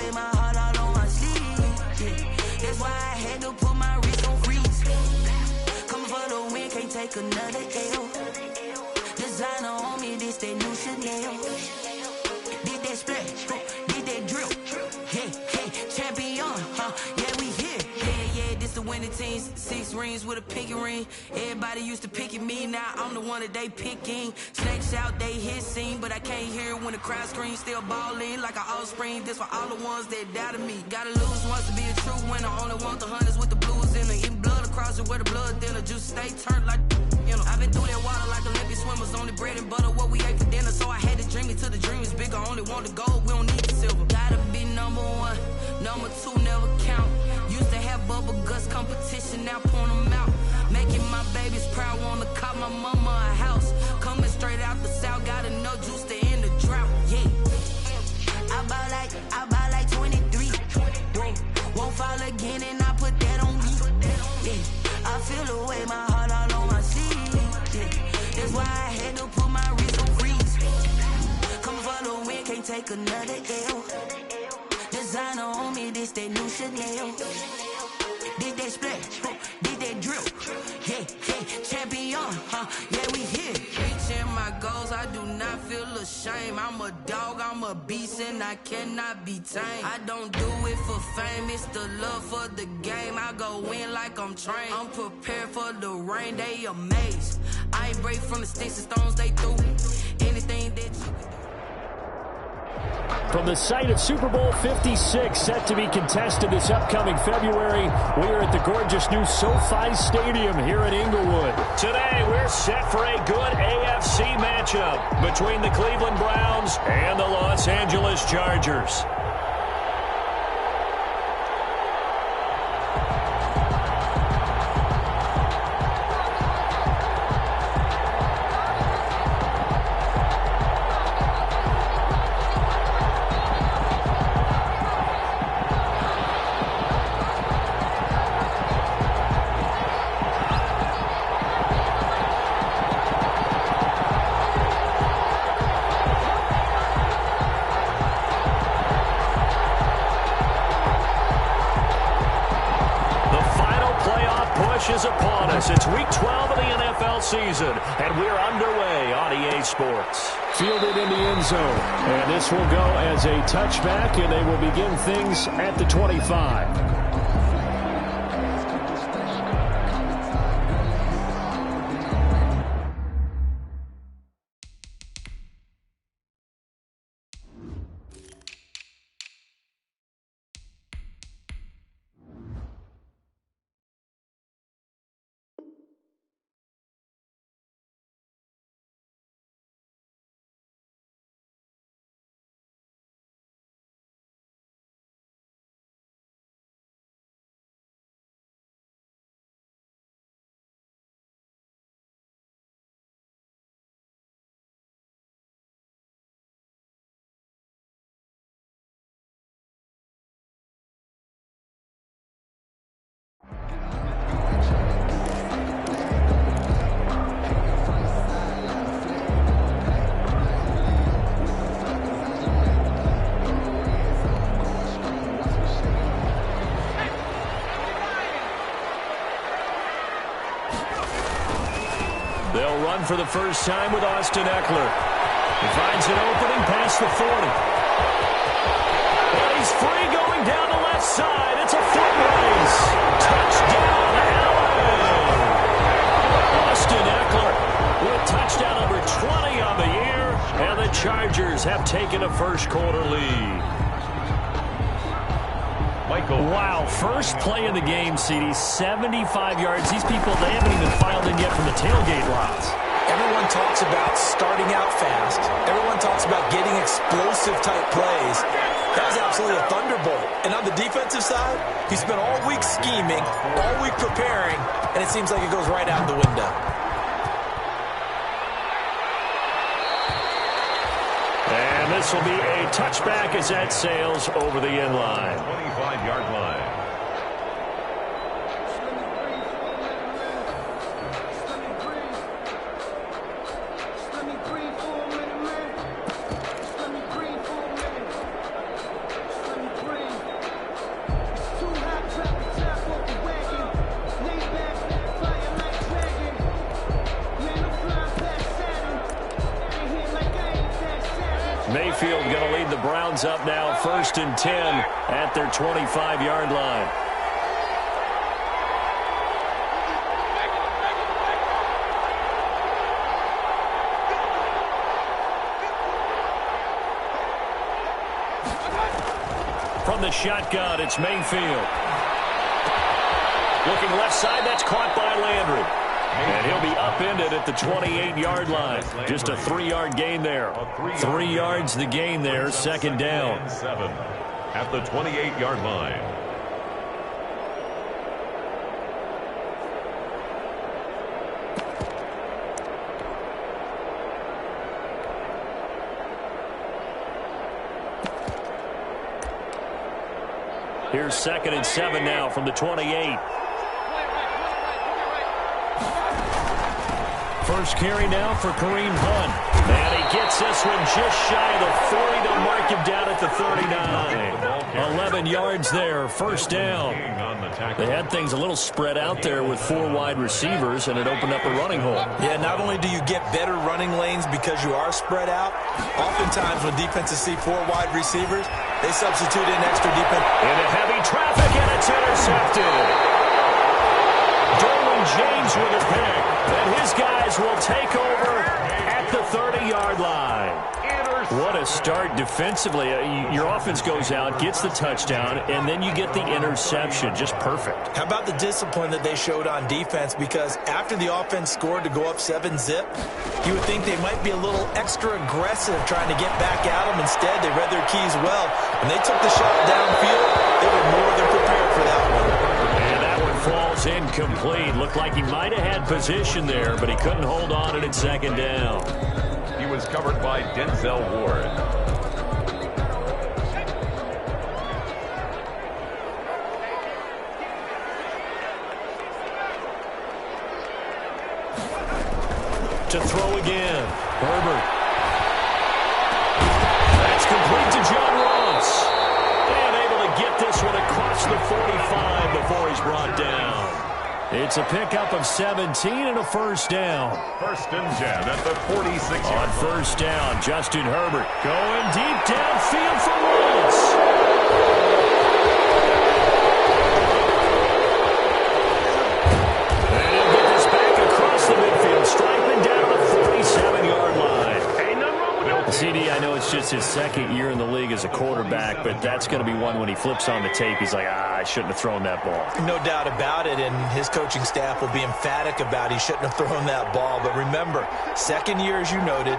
away my heart all on my sleeve. Yeah. That's why I had to put my wrist on freeze. Coming for the win, can't take another L. Designer on me, this that new Chanel. Did that splash, did that drill. Yeah, champion, yeah, we here. Yeah, this the winning teams. 6 rings with a pinky ring. Everybody used to picking me, now I'm the one that they picking. Snakes out, they hit scene, but I can't hear it when the crowd screams. Still ballin' like an offspring. This for all the ones that doubted me. Gotta lose once to be a true winner. Only want the hunters with the blues in it. Eating blood across it where the blood thinner. Juice stay turned like you know. I've been through that water like Olympic swimmers. Only bread and butter what we ate for dinner. So I had to dream it till the dream is bigger. Only want the gold, we don't need the silver. Gotta be number 1, number 2 never count. Used to have bubble guts competition, now point them out. Making my babies proud, wanna call my mama a house. Coming straight out the south, got enough juice to end the drought. Yeah, I bought like 23. Won't fall again, and I put that on me. Yeah, I feel the way my heart all on my sleeve. Yeah, that's why I had to put my wrist on freeze. Coming for the win, can't take another L. Designer on me, this that new Chanel. Did that splash, did that drill. Yeah, champion, yeah, we here. Reaching my goals, I do not feel ashamed. I'm a dog, I'm a beast, and I cannot be tamed. I don't do it for fame, it's the love for the game. I go in like I'm trained. I'm prepared for the rain, they amazed. I ain't break from the sticks and stones they threw. Anything that you can do. From the site of Super Bowl 56, set to be contested this upcoming February, we are at the gorgeous new SoFi Stadium here in Inglewood. Today, we're set for a good AFC matchup between the Cleveland Browns and the Los Angeles Chargers. Is upon us. It's week 12 of the NFL season, and we're underway on EA Sports. Fielded in the end zone, and this will go as a touchback, and they will begin things at the 25. They'll run for the first time with Austin Eckler. He finds an opening past the 40. And he's free going down the left side. It's a foot race. Touchdown, LA! Austin Eckler with touchdown number 20 on the year. And the Chargers have taken a first-quarter lead. Wow, first play of the game, CD, 75 yards. These people, they haven't even filed in yet from the tailgate lots. Everyone talks about starting out fast. Everyone talks about getting explosive-type plays. That was absolutely a thunderbolt. And on the defensive side, he spent all week scheming, all week preparing, and it seems like it goes right out the window. And this will be a touchback as that sails over the end line. 25-yard line. opens up now 1st and 10 at their 25-yard line. From the shotgun, it's Mayfield. Looking left side, that's caught by Landry. And he'll be upended at the 28-yard line. Just a 3-yard gain there. 3 yards the gain there, 2nd down. 7 at the 28-yard line. Here's 2nd and 7 now from the 28. First carry now for Kareem Hunt. And he gets this one just shy of the 40 to mark him down at the 39. 11 yards there, 1st down. They had things a little spread out there with 4 wide receivers, and it opened up a running hole. Yeah, not only do you get better running lanes because you are spread out, oftentimes when defenses see 4 wide receivers, they substitute in extra defense. Into heavy traffic, and it's intercepted. Derwin James with a pick. And his guys will take over at the 30-yard line. What a start defensively. Your offense goes out, gets the touchdown, and then you get the interception. Just perfect. How about the discipline that they showed on defense? Because after the offense scored to go up 7-zip, you would think they might be a little extra aggressive trying to get back at them. Instead, they read their keys well. When they took the shot downfield, they were more than prepared for that one. And that one falls incomplete. Looked like he might have had position there, but he couldn't hold on it at 2nd down. He was covered by Denzel Ward. To throw again. Herbert. That's complete to John Ross. And able to get this one across the 45 before he's brought down. It's a pickup of 17 and a 1st down. 1st and 10 at the 46-yard On 1st down, Justin Herbert going deep downfield for Ross. And he'll get this back across the midfield, striking down to the 47-yard line. CD, I know it's just his 2nd year in the league as a quarterback, but that's going to be one when he flips on the tape, he's like, I shouldn't have thrown that ball. No doubt about it, and his coaching staff will be emphatic about he shouldn't have thrown that ball. But remember, 2nd year, as you noted,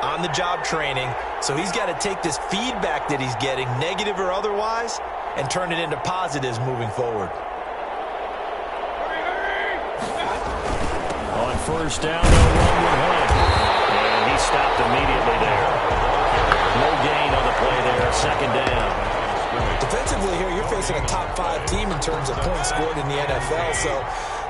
on-the-job training, so he's got to take this feedback that he's getting, negative or otherwise, and turn it into positives moving forward. On 1st down, no run with Hunt. And he stopped immediately there. No gain on the play there, 2nd down. Defensively here, you're facing a top 5 team in terms of points scored in the NFL. So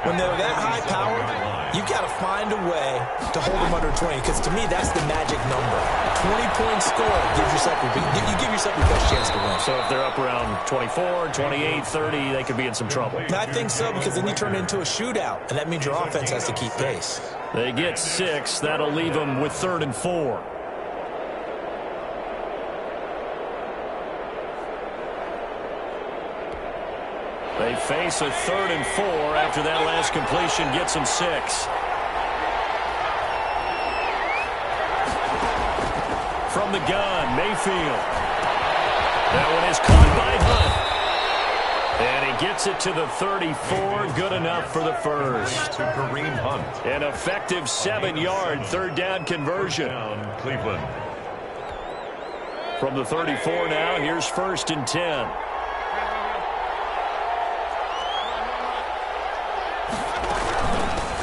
when they're that high powered, you've got to find a way to hold them under 20. Because to me, that's the magic number. 20-point score gives yourself you give yourself your best chance to win. So if they're up around 24, 28, 30, they could be in some trouble. I think so, because then you turn it into a shootout, and that means your offense has to keep pace. They get 6. That'll leave them with 3rd and 4. They face a 3rd and 4 after that last completion gets them 6. From the gun, Mayfield. That one is caught by Hunt. And he gets it to the 34. Good enough for the 1st. To Kareem Hunt. An effective 7-yard 3rd down conversion. Down Cleveland. From the 34 now, here's 1st and 10.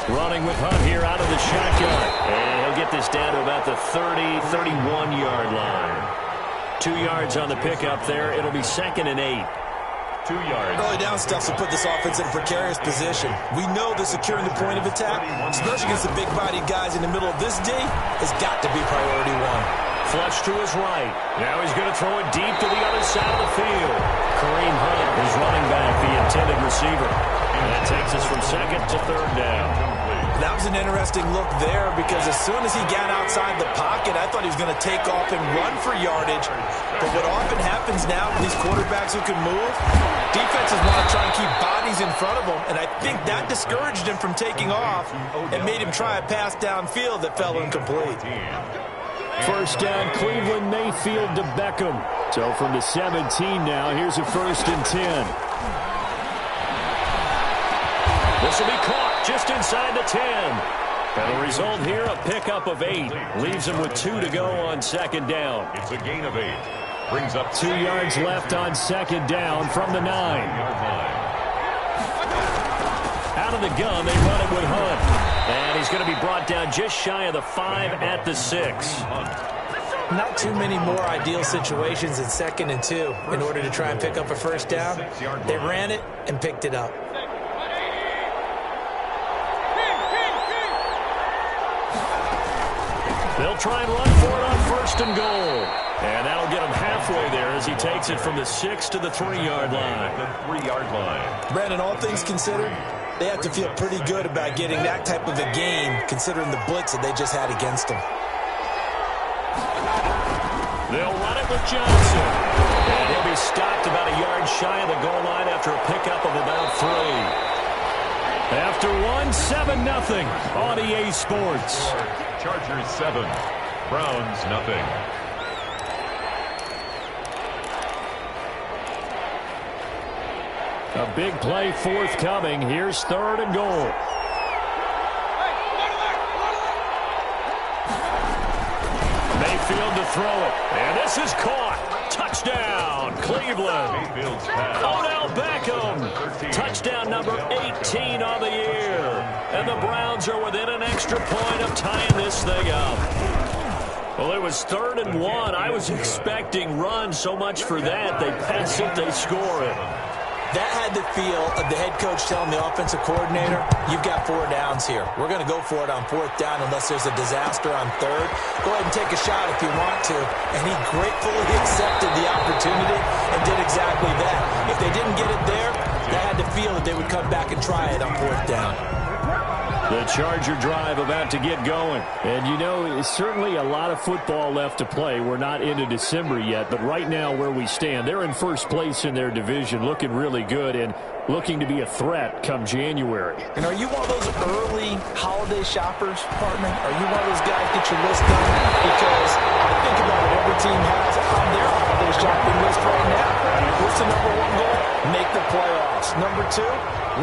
Running with Hunt here out of the shotgun. And he'll get this down to about the 30, 31-yard line. 2 yards on the pickup there. It'll be 2nd and 8. 2 yards. Early down stuff will put this offense in a precarious position. We know that securing the point of attack, especially against the big-bodied guys in the middle of this day, has got to be priority 1. Flush to his right. Now he's going to throw it deep to the other side of the field. Kareem Hunt is running back, the intended receiver. And that takes us from 2nd to 3rd down. That was an interesting look there because as soon as he got outside the pocket, I thought he was going to take off and run for yardage. But what often happens now with these quarterbacks who can move, defenses want to try and keep bodies in front of them, and I think that discouraged him from taking off and made him try a pass downfield that fell incomplete. First down, Cleveland, Mayfield to Beckham. So from the 17 now, here's a 1st and 10. This will be caught just inside the 10. And the result here, a pickup of 8. Leaves him with 2 to go on 2nd down. It's a gain of 8. Brings up 2 yards left on 2nd down from the 9. Out of the gun, they run it with Hunt. And he's going to be brought down just shy of the 5 at the 6. Not too many more ideal situations in 2nd and 2 in order to try and pick up a 1st down. They ran it and picked it up. They'll try and run for it on 1st and goal. And that'll get him halfway there as he takes it from the 6 to the 3-yard line. The 3-yard line. Brandon, all things considered, they have to feel pretty good about getting that type of a game considering the blitz that they just had against them. They'll run it with Johnson. And he'll be stopped about a yard shy of the goal line after a pickup of about 3. After 1, 7-0 on EA Sports. Chargers 7. Browns nothing. A big play forthcoming. Here's 3rd and goal. Mayfield to throw it. And this is caught. Touchdown, Cleveland. Odell Beckham. Touchdown number 18 on the year. And the Browns are within an extra point of tying this thing up. Well, it was 3rd and 1. I was expecting runs, so much for that. They pass it, they score it. That had the feel of the head coach telling the offensive coordinator, you've got 4 downs here. We're going to go for it on 4th down unless there's a disaster on 3rd. Go ahead and take a shot if you want to. And he gratefully accepted the opportunity and did exactly that. If they didn't get it there, they had the feel that they would come back and try it on 4th down. The Charger drive about to get going. And, you know, certainly a lot of football left to play. We're not into December yet, but right now where we stand, they're in 1st place in their division, looking really good and looking to be a threat come January. And are you one of those early holiday shoppers, partner? Are you one of those guys get your list done? Because I think about it, every team has on their holiday shopping list right now. What's the number 1 goal? Make the playoffs. Number 2,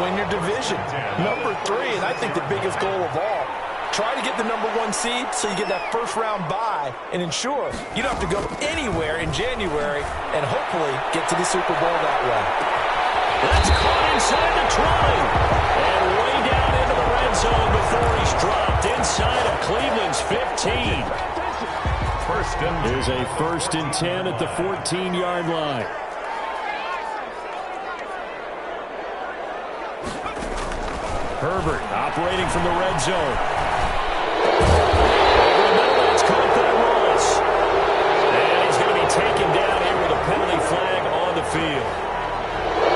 win your division. Number 3, and I think the biggest goal of all, try to get the number 1 seed so you get that 1st round bye and ensure you don't have to go anywhere in January and hopefully get to the Super Bowl that way. That's caught inside the 20. And way down into the red zone before he's dropped inside of Cleveland's 15. Here's a 1st and 10 at the 14-yard line. Herbert operating from the red zone. Over the middle, it's caught by Ross. And he's going to be taken down here with a penalty flag on the field.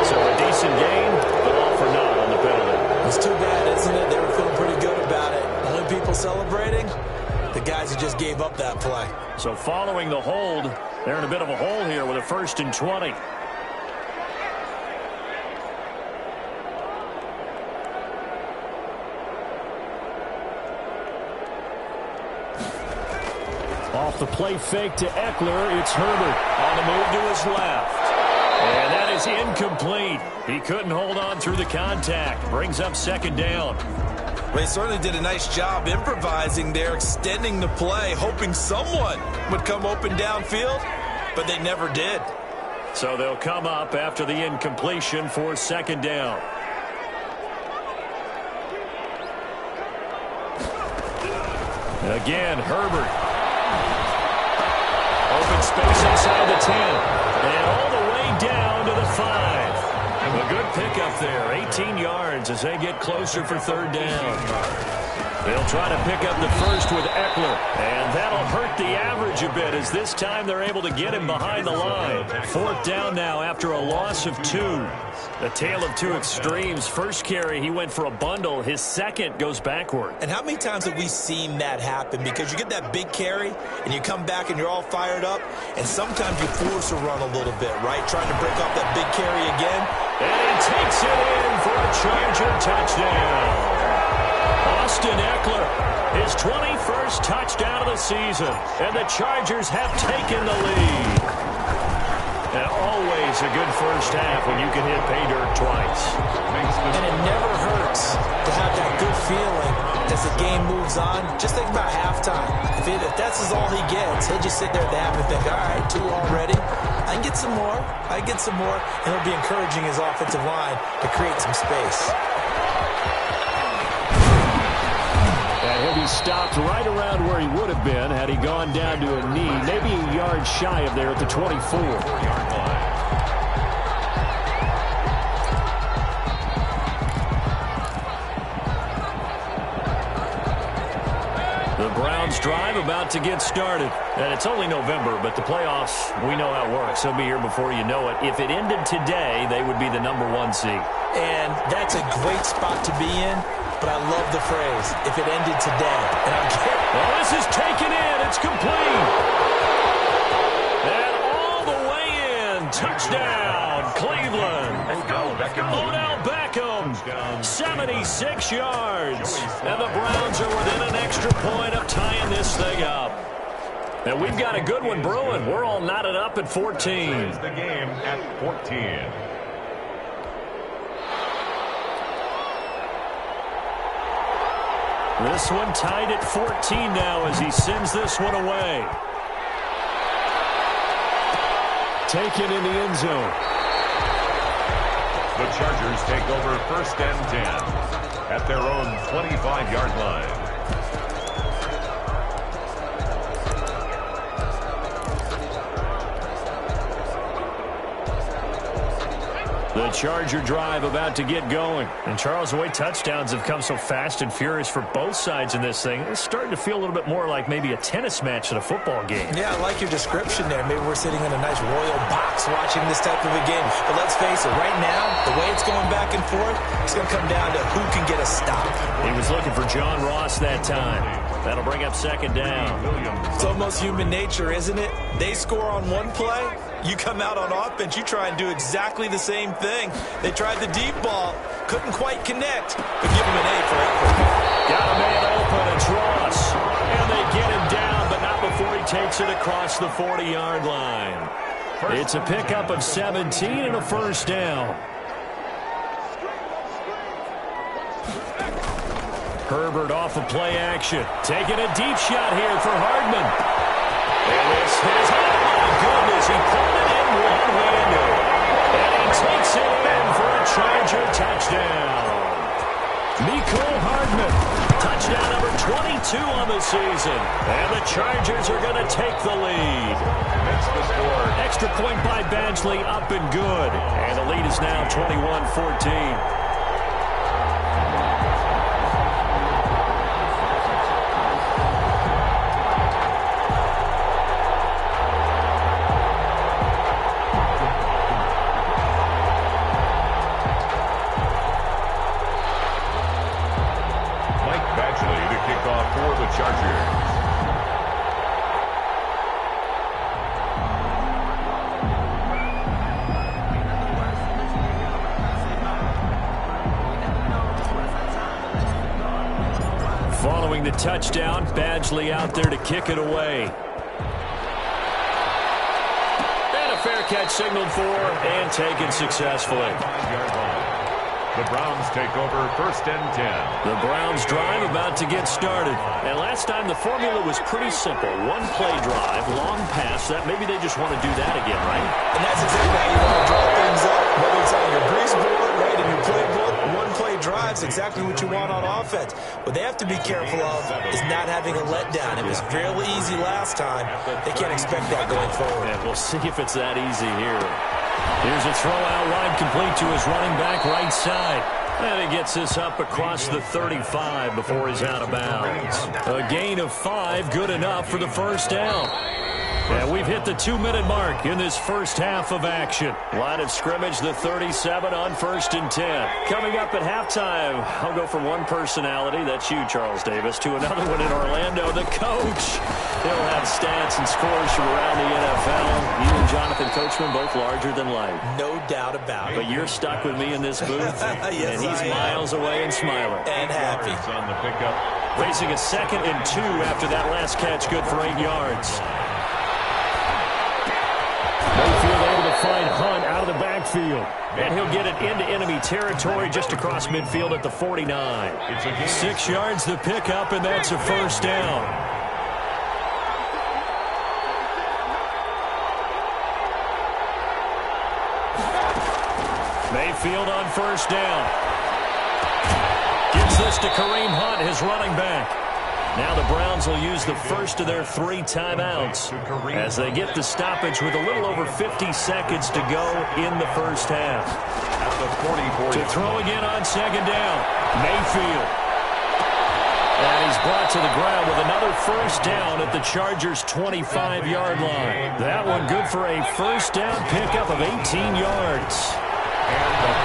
So a decent game, but all for naught on the penalty. It's too bad, isn't it? They were feeling pretty good about it. Only people celebrating, the guys who just gave up that play. So following the hold, they're in a bit of a hole here with a 1st and 20. Off the play fake to Eckler, it's Herbert on the move to his left. And that is incomplete. He couldn't hold on through the contact. Brings up 2nd down. They certainly did a nice job improvising there, extending the play, hoping someone would come open downfield, but they never did. So they'll come up after the incompletion for 2nd down. Again, Herbert. Open space inside the 10. And all the way down to the 5. A good pickup there. 18 yards as they get closer for 3rd down. They'll try to pick up the first with Eckler, and that'll hurt the average a bit as this time they're able to get him behind the line. 4th down now after a loss of 2. A tale of two extremes. First carry, he went for a bundle. His second goes backward. And how many times have we seen that happen? Because you get that big carry, and you come back and you're all fired up, and sometimes you force a run a little bit, right? Trying to break off that big carry again. And he takes it in for a Charger touchdown. Austin Eckler, his 21st touchdown of the season, and the Chargers have taken the lead. And always a good first half when you can hit pay dirt twice. And it never hurts to have that good feeling as the game moves on. Just think about halftime. If that's all he gets, he'll just sit there at the half and think, all right, 2 already. I can get some more. And he'll be encouraging his offensive line to create some space. He'll be stopped right around where he would have been had he gone down to a knee, maybe a yard shy of there at the 24. The Browns drive about to get started. And it's only November, but the playoffs, we know how it works. They'll be here before you know it. If it ended today, they would be the #1 seed. And that's a great spot to be in. But I love the phrase, if it ended today. Well, this is taken in. It's complete. And all the way in. Touchdown, Cleveland. Odell Beckham, 76 yards. And the Browns are within an extra point of tying this thing up. And we've got a good one brewing. We're all knotted up at 14. The game at 14. This one tied at 14 now as he sends this one away. Taken in the end zone. The Chargers take over 1st and 10 at their own 25-yard line. The Charger drive about to get going. And Charles, the way touchdowns have come so fast and furious for both sides in this thing, it's starting to feel a little bit more like maybe a tennis match than a football game. Yeah, I like your description there. Maybe we're sitting in a nice royal box watching this type of a game. But let's face it, right now, the way it's going back and forth, it's going to come down to who can get a stop. He was looking for John Ross that time. That'll bring up 2nd down. It's almost human nature, isn't it? They score on one play. You come out on offense, you try and do exactly the same thing. They tried the deep ball, couldn't quite connect, but give him an A for effort. Got a man open, it's Ross. And they get him down, but not before he takes it across the 40-yard line. It's a pickup of 17 and a 1st down. Herbert off of play action. Taking a deep shot here for Hardman. And this is, oh my goodness, he pulled it in one-handed. And he takes it in for a Charger touchdown. Mecole Hardman, touchdown number 22 on the season. And the Chargers are going to take the lead. That's the score. Extra point by Badgley, up and good. And the lead is now 21-14. Following the touchdown, Badgley out there to kick it away. And a fair catch signaled for and taken successfully. The Browns take over 1st and 10. The Browns drive about to get started. And last time the formula was pretty simple. One play drive, long pass. That maybe they just want to do that again, right? And that's exactly how you want to draw things up. Whether it's on your grease board, right, in your playbook, one play drive's exactly what you want on offense. What they have to be careful of is not having a letdown. It was fairly easy last time. They can't expect that going forward. And we'll see if it's that easy here. Here's a throw out wide, complete to his running back right side. And he gets this up across the 35 before he's out of bounds. A gain of 5, good enough for the first down. And we've hit the 2-minute mark in this first half of action. Line of scrimmage, the 37 on 1st and 10. Coming up at halftime, I'll go from one personality, that's you, Charles Davis, to another one in Orlando, the coach. He'll have stats and scores from around the NFL. You and Jonathan Coachman both larger than life. No doubt about it. But you're stuck with me in this booth, yes, and he's miles away and smiling. And happy. On the pickup. Facing a 2nd and 2 after that last catch, good for 8 yards. Mayfield able to find Hunt out of the backfield. And he'll get it into enemy territory just across midfield at the 49. 6 yards the pickup, and that's a first down. Mayfield on first down. Gives this to Kareem Hunt, his running back. Now the Browns will use the first of their 3 timeouts as they get the stoppage with a little over 50 seconds to go in the first half. At the 40. To throw again on 2nd down, Mayfield. And he's brought to the ground with another first down at the Chargers' 25-yard line. That one good for a first down pickup of 18 yards.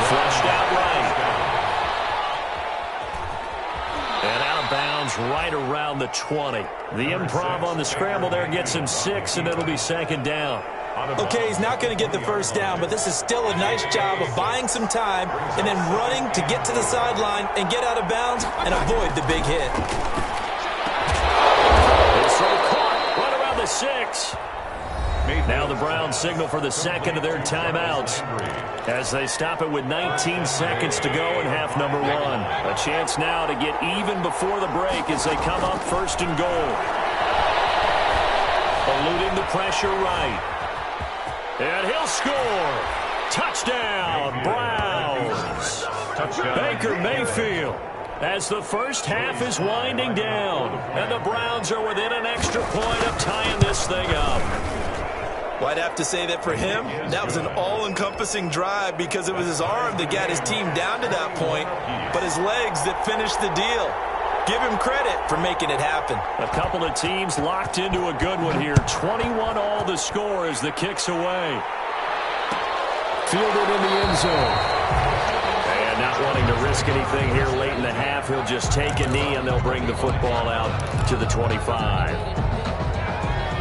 Flushed out right. And out of bounds right around the 20. The improv on the scramble there gets him 6, and it'll be 2nd down. Okay, he's not going to get the first down, but this is still a nice job of buying some time and then running to get to the sideline and get out of bounds and avoid the big hit. It's so caught right around the 6. Now the Browns signal for the 2nd of their timeouts as they stop it with 19 seconds to go in half number 1. A chance now to get even before the break as they come up 1st and goal. Eluding the pressure right. And he'll score. Touchdown, Browns. Baker Mayfield. As the first half is winding down. And the Browns are within an extra point of tying this thing up. Well, I'd have to say that for him, that was an all-encompassing drive because it was his arm that got his team down to that point, but his legs that finished the deal. Give him credit for making it happen. A couple of teams locked into a good one here. 21 all the score as the kick's away. Fielded in the end zone. And not wanting to risk anything here late in the half, he'll just take a knee and they'll bring the football out to the 25.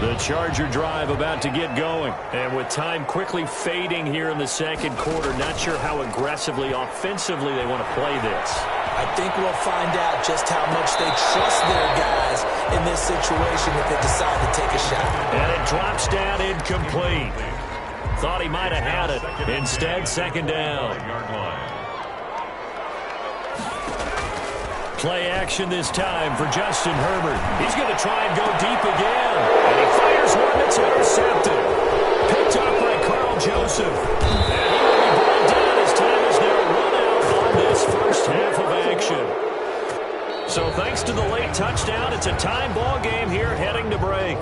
The Charger drive about to get going. And with time quickly fading here in the 2nd quarter, not sure how aggressively, offensively they want to play this. I think we'll find out just how much they trust their guys in this situation if they decide to take a shot. And it drops down incomplete. Thought he might have had it. Instead, 2nd down. Play action this time for Justin Herbert. He's going to try and go deep again. And he fires one that's intercepted. Picked up by Carl Joseph. And he will be brought down as time is now run out on this first half of action. So thanks to the late touchdown, it's a tie ball game here heading to break.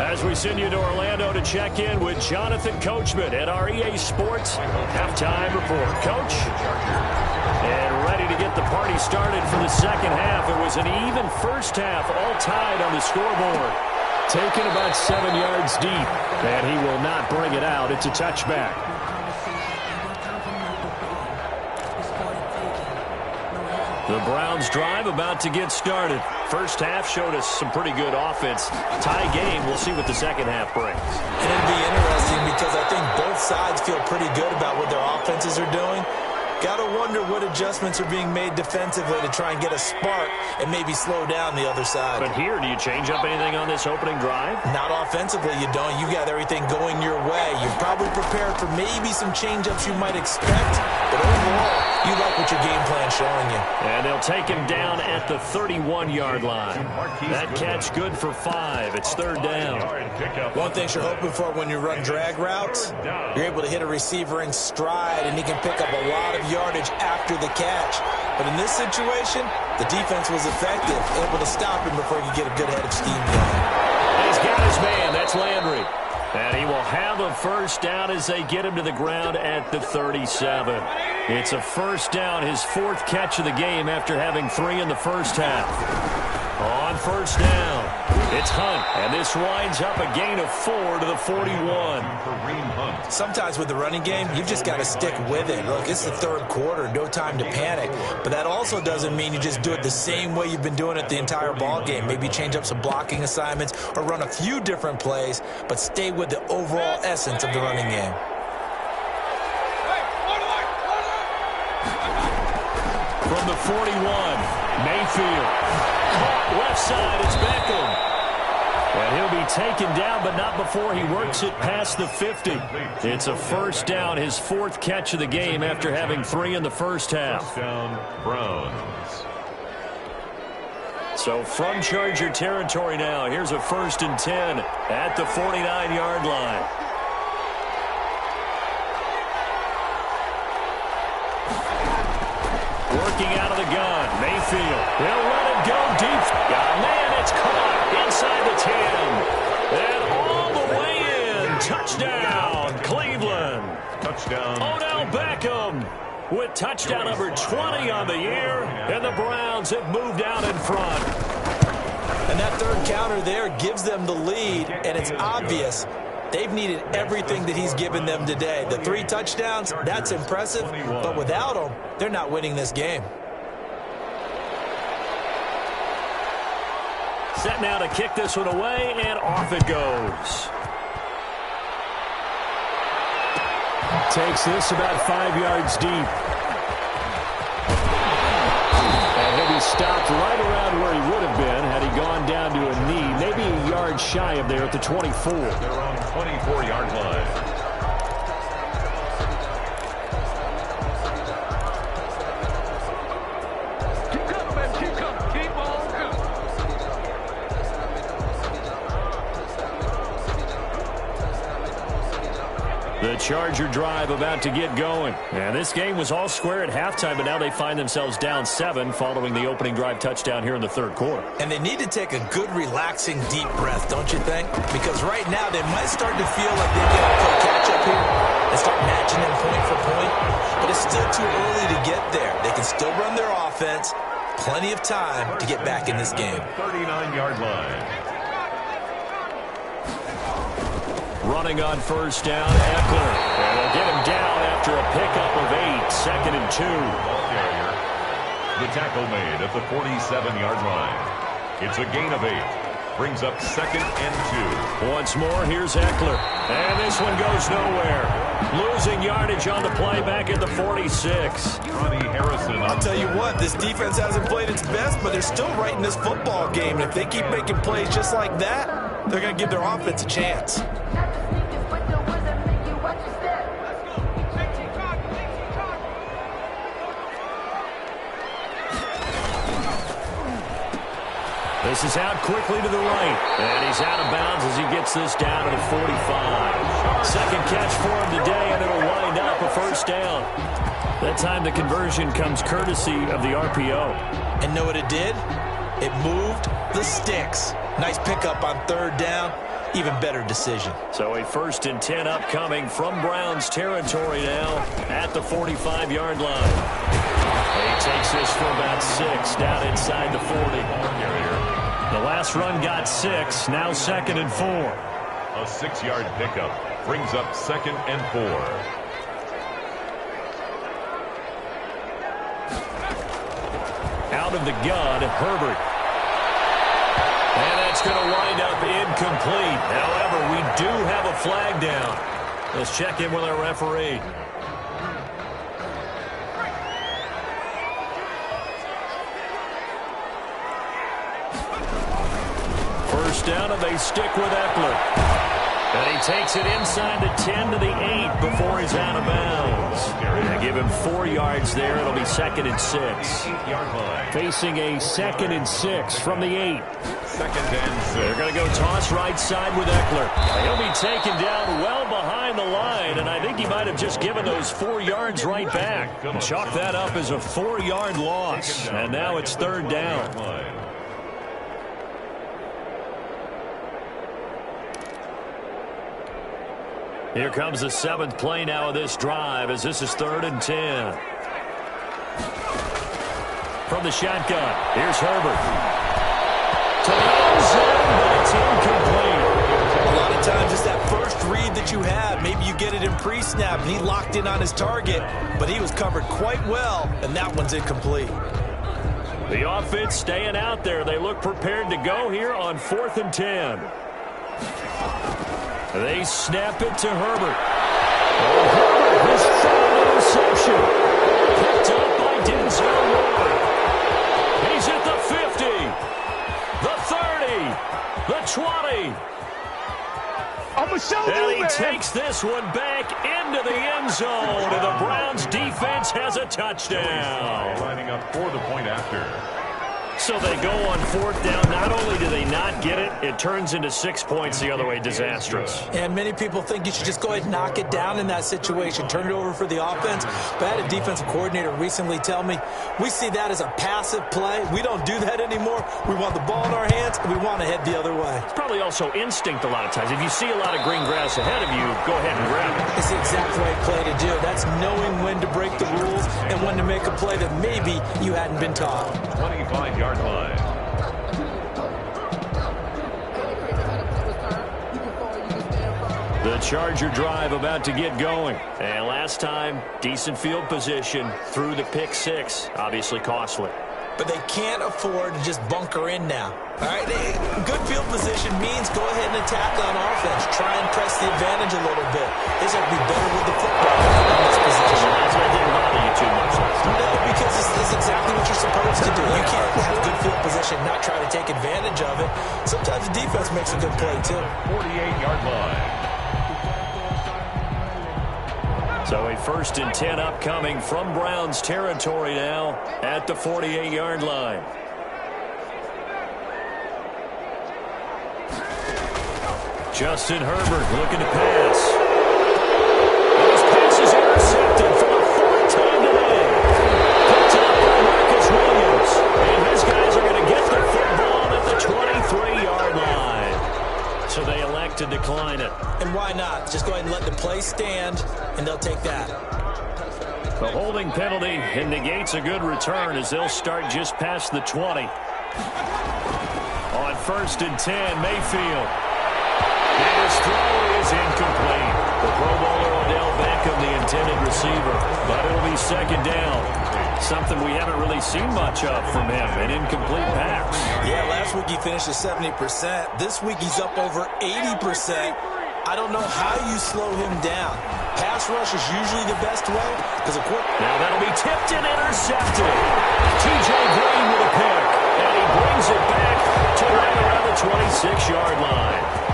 As we send you to Orlando to check in with Jonathan Coachman at our EA Sports Halftime Report. Coach? And ready to get the party started for the 2nd half. It was an even first half, all tied on the scoreboard. Taken about 7 yards deep, and he will not bring it out. It's a touchback. The Browns drive about to get started. First half showed us some pretty good offense. Tie game, we'll see what the 2nd half brings. And it'll be interesting because I think both sides feel pretty good about what their offenses are doing. Got to wonder what adjustments are being made defensively to try and get a spark and maybe slow down the other side. But here, do you change up anything on this opening drive? Not offensively, you don't. You got everything going your way. You're probably prepared for maybe some change-ups you might expect. But overall, you like what your game plan's showing you. And they'll take him down at the 31-yard line. That catch good for 5. It's 3rd down. One thing you're hoping for when you run drag routes, you're able to hit a receiver in stride, and he can pick up a lot of yardage after the catch. But in this situation, the defense was effective, able to stop him before he could get a good head of steam going. He's got his man. That's Landry. And he will have a first down as they get him to the ground at the 37. It's a first down, his 4th catch of the game after having 3 in the first half. On first down, it's Hunt, and this winds up a gain of 4 to the 41. Sometimes with the running game, you've just got to stick with it. Look, it's the 3rd quarter, no time to panic. But that also doesn't mean you just do it the same way you've been doing it the entire ball game. Maybe change up some blocking assignments or run a few different plays, but stay with the overall essence of the running game. From the 41, Mayfield. Caught left side, it's Beckham. And he'll be taken down, but not before he works it past the 50. It's a first down, his 4th catch of the game after having 3 in the first half. First down, Browns. So from Charger territory now, here's a 1st and 10 at the 49-yard line. Working out of the gun, Mayfield. He'll let it go deep. Man, it's caught inside the 10. And all the way in. Touchdown, Cleveland. Touchdown. Odell Beckham with touchdown number 20 on the year. And the Browns have moved out in front. And that 3rd counter there gives them the lead, and it's obvious they've needed everything that he's given them today. The 3 touchdowns, that's impressive, but without them, they're not winning this game. Set now to kick this one away, and off it goes. Takes this about 5 yards deep. And he'll be stopped right around where he would have been had he gone down to a knee, maybe a yard shy of there at the 24. They're on 24-yard line. The Charger drive about to get going. And this game was all square at halftime, but now they find themselves down 7 following the opening drive touchdown here in the 3rd quarter. And they need to take a good, relaxing, deep breath, don't you think? Because right now they might start to feel like they can play catch-up here and start matching them point for point. But it's still too early to get there. They can still run their offense. Plenty of time to get back in this game. 39-yard line. Running on first down, Eckler. And they'll get him down after a pickup of 8, 2nd and 2. Ball carrier. The tackle made at the 47-yard line. It's a gain of 8. Brings up 2nd and 2. Once more, here's Eckler. And this one goes nowhere. Losing yardage on the play back at the 46. Ronnie Harrison. I'll tell you what, this defense hasn't played its best, but they're still right in this football game. And if they keep making plays just like that, they're going to give their offense a chance. This is out quickly to the right. And he's out of bounds as he gets this down to the 45. 2nd catch for him today, and it'll wind up a first down. That time the conversion comes courtesy of the RPO. And know what it did? It moved the sticks. Nice pickup on 3rd down. Even better decision. So a 1st and 10 upcoming from Browns territory now at the 45-yard line. He takes this for about 6 down inside the 40. The last run got 6, now 2nd and 4. A 6-yard pickup brings up 2nd and 4. Out of the gun, Herbert. And that's going to wind up incomplete. However, we do have a flag down. Let's check in with our referee. First down, and they stick with Eckler. And he takes it inside the 10 to the 8 before he's out of bounds. They give him 4 yards there. It'll be 2nd and 6. 8-yard line. Facing a 2nd and 6 from the 8. 2nd and 6. They're going to go toss right side with Eckler. He'll be taken down well behind the line, and I think he might have just given those 4 yards right back. Chalk that up as a 4-yard loss, and now it's 3rd down. Here comes the 7th play now of this drive as this is 3rd and 10. from the shotgun. Here's Herbert. To the end zone, but it's incomplete. A lot of times it's that first read that you have. Maybe you get it in pre-snap, and he locked in on his target, but he was covered quite well, and that one's incomplete. The offense staying out there. They look prepared to go here on 4th and 10. They snap it to Herbert. Oh, Herbert, his third interception. Picked up by Denzel Ward. He's at the 50, the 30, the 20. And he takes this one back into the end zone, and the Browns defense has a touchdown. Lining up for the point after. So they go on 4th down. Not only do they not get it, it turns into 6 points the other way. Disastrous. And many people think you should just go ahead and knock it down in that situation, turn it over for the offense. But I had a defensive coordinator recently tell me, we see that as a passive play. We don't do that anymore. We want the ball in our hands, and we want to head the other way. It's probably also instinct a lot of times. If you see a lot of green grass ahead of you, go ahead and grab it. It's the exact right play to do. That's knowing when to break the rules and when to make a play that maybe you hadn't been taught. 25-yard line. The Charger drive about to get going. And last time, decent field position through the pick 6. Obviously costly. But they can't afford to just bunker in now. All right, good field position means go ahead and attack on offense. Try and press the advantage a little bit. They just have to be better with the football in this position. That's why it didn't bother you too much last time. No, because this is exactly what you're supposed to do. You can't have good field position, not try to take advantage of it. Sometimes the defense makes a good play, too. 48-yard line. So a 1st and 10 upcoming from Browns territory now at the 48-yard line. Justin Herbert looking to pass. His pass is intercepted for the 4th time today. Picked up by Marcus Williams. And his guys are going to get the football at the 23-yard line. So they elect to decline it. And why not? Just go ahead and let the play stand, and they'll take that. The holding penalty negates a good return as they'll start just past the 20. On 1st and 10, Mayfield. And his throw is incomplete. The Pro Bowler Odell Beckham, the intended receiver. But it'll be 2nd down. Something we haven't really seen much of from him, an incomplete pass. Yeah, last week he finished at 70%. This week he's up over 80%. I don't know how you slow him down. Pass rush is usually the best way because of course. Now that'll be tipped and intercepted. T.J. Green with a pick, and he brings it back to right around the 26-yard line.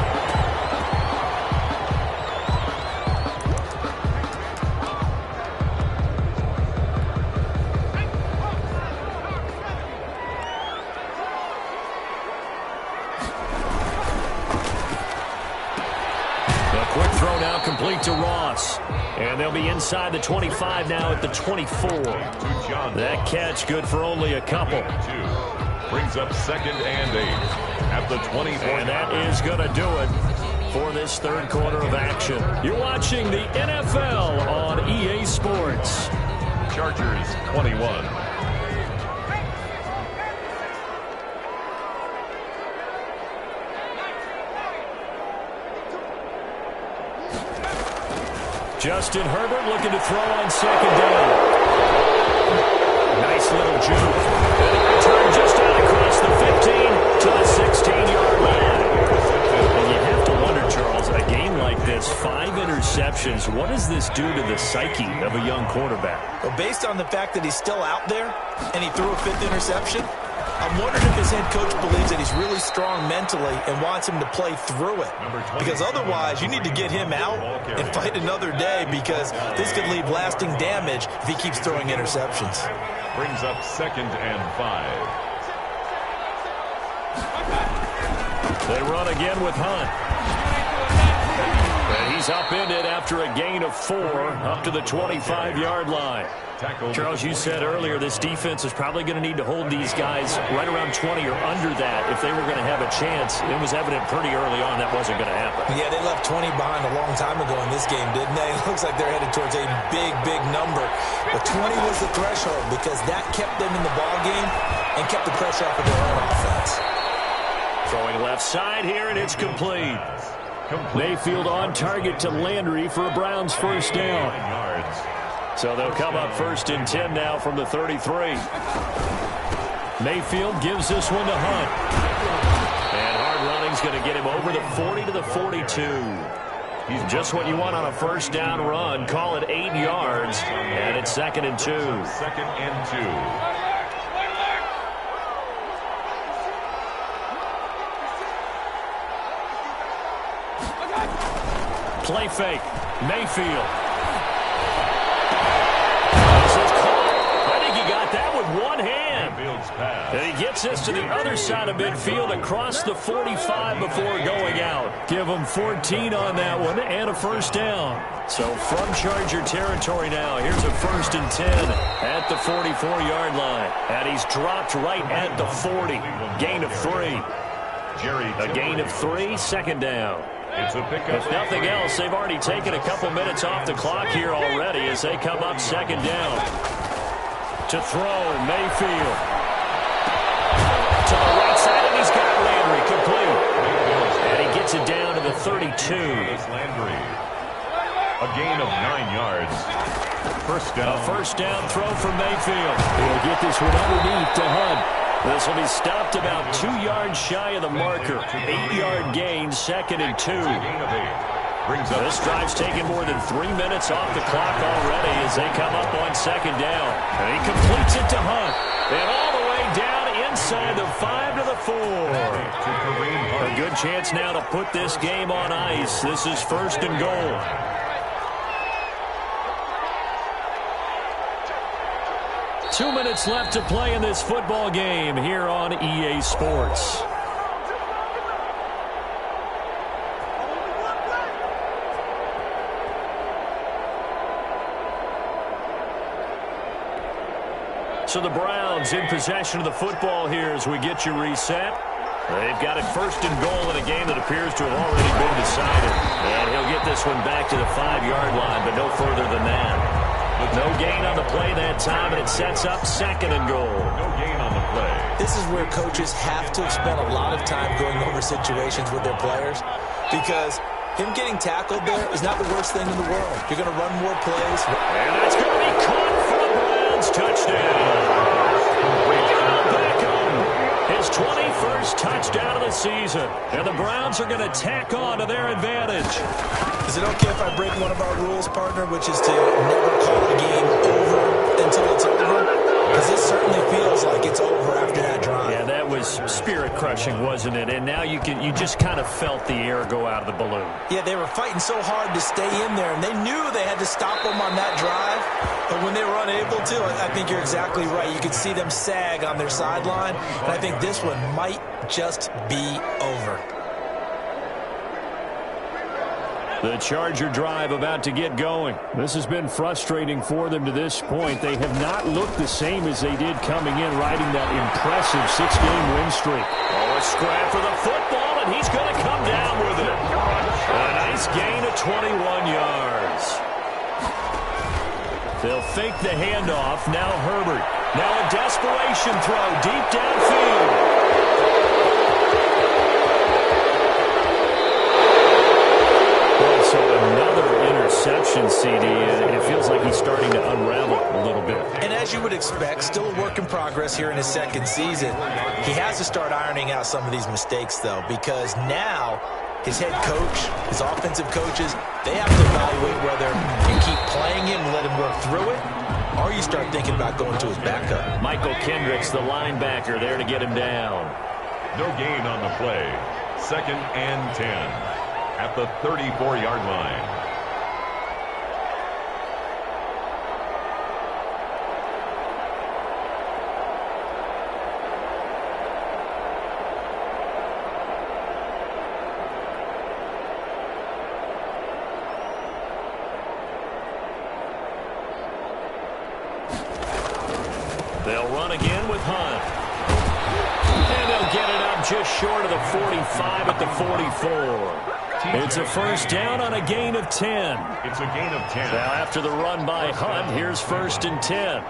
Quick throw now complete to Ross. And they'll be inside the 25 now at the 24. That catch good for only a couple. Brings up 2nd and 8 at the 24. And that is going to do it for this 3rd quarter of action. You're watching the NFL on EA Sports. Chargers 21. Justin Herbert looking to throw on 2nd down. Nice little juke. And a return just out across the 15 to the 16-yard line. And you have to wonder, Charles, a game like this, 5 interceptions, what does this do to the psyche of a young quarterback? Well, based on the fact that he's still out there and he threw a 5th interception, I'm wondering if his head coach believes that he's really strong mentally and wants him to play through it. Because otherwise, you need to get him out and fight another day because this could leave lasting damage if he keeps throwing interceptions. Brings up 2nd and 5. They run again with Hunt. And he's upended after a gain of 4 up to the 25-yard line. Charles, you said earlier this defense is probably going to need to hold these guys right around 20 or under that if they were going to have a chance. It was evident pretty early on that wasn't going to happen. Yeah, they left 20 behind a long time ago in this game, didn't they? It looks like they're headed towards a big, big number. But 20 was the threshold because that kept them in the ball game and kept the pressure off of their own offense. Throwing left side here, and it's complete. Mayfield on target to Landry for a Browns first down. So they'll come up 1st and 10 now from the 33. Mayfield gives this one to Hunt. And hard running's going to get him over the 40 to the 42. He's just what you want on a first down run. Call it 8 yards. And it's 2nd and 2. 2nd and 2. Play fake. Mayfield. That with one hand. And he gets this to the other side of midfield across the 45 before going out. Give him 14 on that one and a first down. So from Charger territory now, here's a 1st and 10 at the 44-yard line. And he's dropped right at the 40. Gain of 3. A gain of 3, 2nd down. If nothing else, they've already taken a couple minutes off the clock here already as they come up 2nd down. To throw, Mayfield. To the right side, and he's got Landry complete. And he gets it down to the 32. Landry. A gain of 9 yards. First down. A first down throw from Mayfield. He'll get this one underneath to Hunt. This will be stopped about 2 yards shy of the marker. 8-yard gain, 2nd and 2. This drive's taken more than 3 minutes off the clock already as they come up on 2nd down. And he completes it to Hunt. And all the way down inside the 5 to the 4. A good chance now to put this game on ice. This is 1st and goal. Two minutes left to play in this football game here on EA Sports. So the Browns in possession of the football here as we get you reset. They've got it 1st and goal in a game that appears to have already been decided. And he'll get this one back to the 5-yard line, but no further than that. No gain on the play that time, and it sets up 2nd and goal. No gain on the play. This is where coaches have to spend a lot of time going over situations with their players because him getting tackled there is not the worst thing in the world. You're going to run more plays. And that's going to be caught for the Browns. Touchdown. His 21st touchdown of the season. And the Browns are going to tack on to their advantage. Is it okay if I break one of our rules, partner, which is to never call a game over until it's over? Because this certainly feels like it's over after that drive. Yeah, that was spirit-crushing, wasn't it? And now you just kind of felt the air go out of the balloon. Yeah, they were fighting so hard to stay in there, and they knew they had to stop them on that drive. But when they were unable to, I think you're exactly right. You could see them sag on their sideline, and I think this one might just be over. The Charger drive about to get going. This has been frustrating for them to this point. They have not looked the same as they did coming in, riding that impressive 6-game win streak. Oh, a scrap for the football, and he's going to come down with it. A nice gain of 21 yards. They'll fake the handoff. Now Herbert. Now a desperation throw deep downfield. So another interception, CD. It feels like he's starting to unravel a little bit. And as you would expect, still a work in progress here in his 2nd season. He has to start ironing out some of these mistakes, though, because now his head coach, his offensive coaches, they have to evaluate whether you keep playing him and let him work through it, or you start thinking about going to his backup. Michael Kendricks, the linebacker, there to get him down. No gain on the play. 2nd and 10. At the 34-yard line. just short of the 45 at the 44. It's a first down on a gain of 10. It's a gain of 10. Now after the run by Hunt, here's 1st and 10.